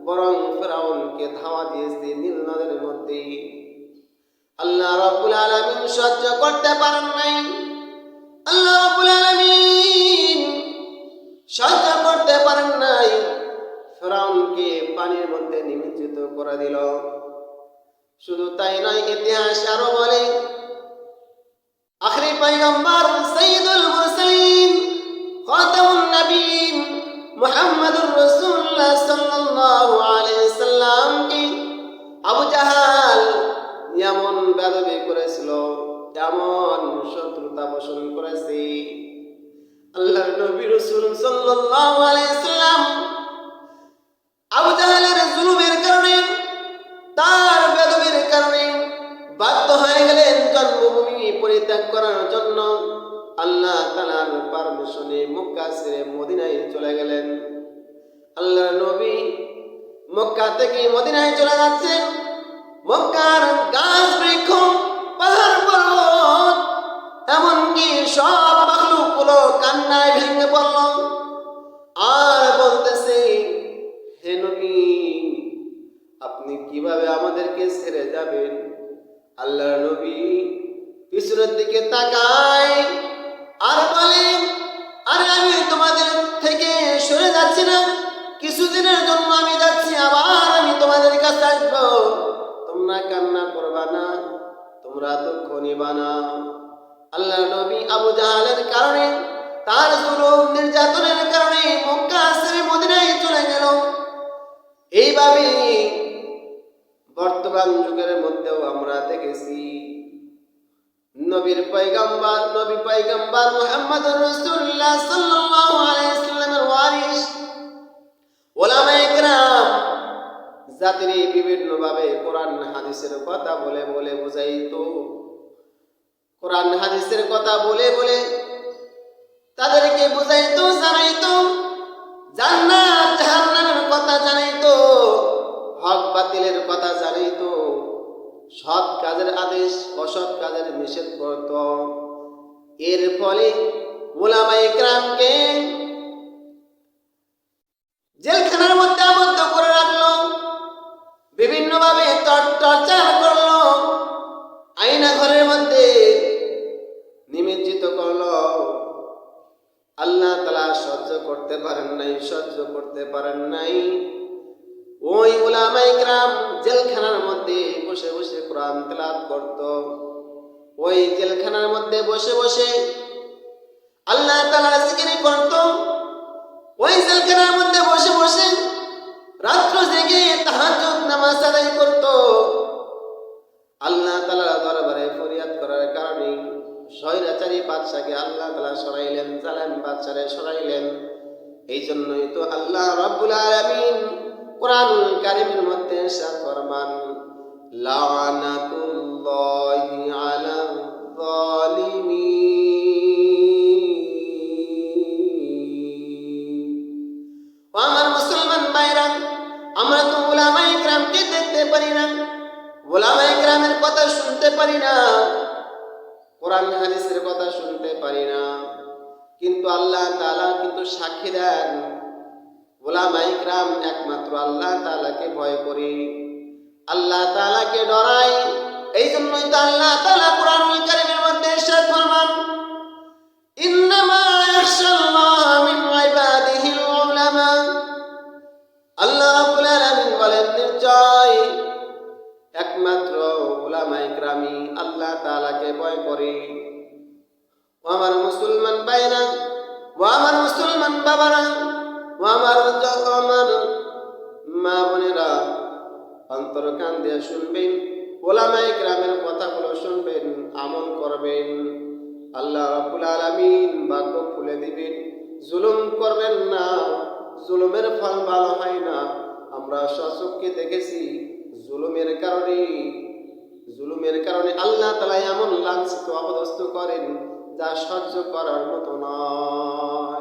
বরং ফিরআউনকে ধাওয়া দিয়েছে নীল নদের মধ্যে। আল্লাহ রাব্বুল আলামিন সহ্য করতে পারেন নাই। আল্লাহ রাব্বুল আলামিন সহ্য করতে পারেন নাই, ফিরআউনকে পানির মধ্যে নিমজ্জিত করে দিল। শুধু তাই নয়, ইতিহাস আরো বলে আখরি পয়গম্বর সাইয়্যিদুল মুরসালিন খাতামুন নবীন মুহাম্মদুর রাসূলুল্লাহ সাল্লাল্লাহু আলাইহি সাল্লামকে আবু জাহাল এমন বেয়াদবি করেছিল, এমন শত্রুতা পোষণ করেছে। আল্লাহর নবী রাসূল সাল্লাল্লাহু আলাইহি সাল্লাম আবু জাহালের জুলুমের কারণে, তার বেয়াদবির কারণে বাধ্য হয়ে গেলেন জন্মভূমি পরিত্যাগ করার জন্য। আল্লাহ তাআলার পারমিশনে মক্কা ছেড়ে মদিনায় চলে গেলেন। আল্লাহর নবী মক্কা থেকে মদিনায় চলে যাচ্ছেন। মক্কার গাছ বৃক্ষ পাহাড় পর্বত এমনকি সব মাখলুকগুলো কান্নায় ভেঙে পড়ল আর বলতেছে, হে নবী, আপনি কিভাবে আমাদেরকে ছেড়ে যাবেন? আল্লাহর নবী পিছনের দিকে তাকায় আর বলে, আরে আমি তোমাদের থেকে সরে যাচ্ছি না, কিছুদিনের জন্য আমি যাচ্ছি, আবার আমি তোমাদের কাছে আসবো। তোমরা কান্না করবা না, তোমরা দুঃখ নিবা না। আল্লাহর নবী আবু জাহালের কারণে, তার জুলুম নির্যাতনের কারণে মক্কা ছেড়ে মদিনায় চলে গেল। এইভাবে বর্তমান যুগের মধ্যেও আমরা দেখেছি নবী পয়গম্বর মুহাম্মদুর রাসূলুল্লাহ সাল্লাল্লাহু আলাইহি সাল্লামের ওয়ারিস উলামায়ে কেরাম জাতির বিভিন্ন ভাবে কোরআন হাদিসের কথা বলে বলে বুঝাইতো। কোরআন হাদিসের কথা বলে বলে তাদেরকে বুঝাইতো, জানাইতো, জান্নাত জাহান্নামের কথা জানাইতো, হক বাতিলের কথা জানাইতো, সৎ কাজের আদেশ অসৎ কাজের নিষেধ করত। এর ফলে উলামায়ে কেরামকে জেলখানার মধ্যে আবদ্ধ করে রাখলো, বিভিন্নভাবে টর্চার করলো, আয়না ঘরের মধ্যে নিমজ্জিত করলো। আল্লাহ তাআলা সহ্য করতে পারেন নাই। ওই উলামায়ে কেরাম জেলখানার মধ্যে বসে বসে কোরআন তেলাওয়াত করত। ওই জেলখানার মধ্যে বসে বসে আল্লাহ তাআলার জিকির করত। ওই জেলখানার মধ্যে বসে বসে রাত্র জেগে তাহাজ্জুদ নামাজ আদায় করত। আল্লাহ তাআলার দরবারে ফরিয়াদ করার কারণে স্বৈরাচারী বাদশাকে আল্লাহ তাআলা সরাইলেন, জালেম বাদশারে সরাইলেন। এই জন্যই তো আল্লাহ রাব্বুল আলামিন কোরআনুল কারীমের মধ্যে ইরশাদ ফরমান, লা'নাতুল্লাহি আলাল যালিমিন। আমার মুসলমান ভাইরা, আমরা তো উলামায়ে কেরামকে দেখতে পারি না, উলামায়ে কেরামের কথা শুনতে পারি না, কোরআন হাদিসের কথা শুনতে পারি না, কিন্তু আল্লাহ তাআলা কিন্তু সাক্ষী দেন উলামায়ে কেরাম একমাত্র আল্লাহ তাআলাকে ভয় করে, আল্লাহ তাআলাকে ডরায়। এই জন্যই তো আল্লাহ তাআলা কোরআনুল কারীমের মধ্যে ইরশাদ ফরমান, ইন্নামা ইয়াখশাল্লাহ মিন ইবাদিহিল উলামা। আল্লাহ রাব্বুল আলামিন বলেন, নিশ্চয় একমাত্র উলামায়ে কেরামই আল্লাহ তাআলাকে ভয় করে। ও আমার মুসলমান ভাইরা, ও আমার মুসলমান বাবারা, ও আমার মা বোনেরা, অন্তর কান দিয়ে শুনবেন, উলামায়ে কেরামের কথাগুলো শুনবেন, আমল করবেন। আল্লাহ রাব্বুল আলামিন ভাগ্য খুলে দিবেন। জুলুম করবেন না, জুলুমের ফল ভালো হয় না। আমরা স্বচক্ষে দেখেছি জুলুমের কারণে আল্লাহ তাআলা এমন লাঞ্ছিত অপদস্থ করেন যা সহ্য করার মতো নয়।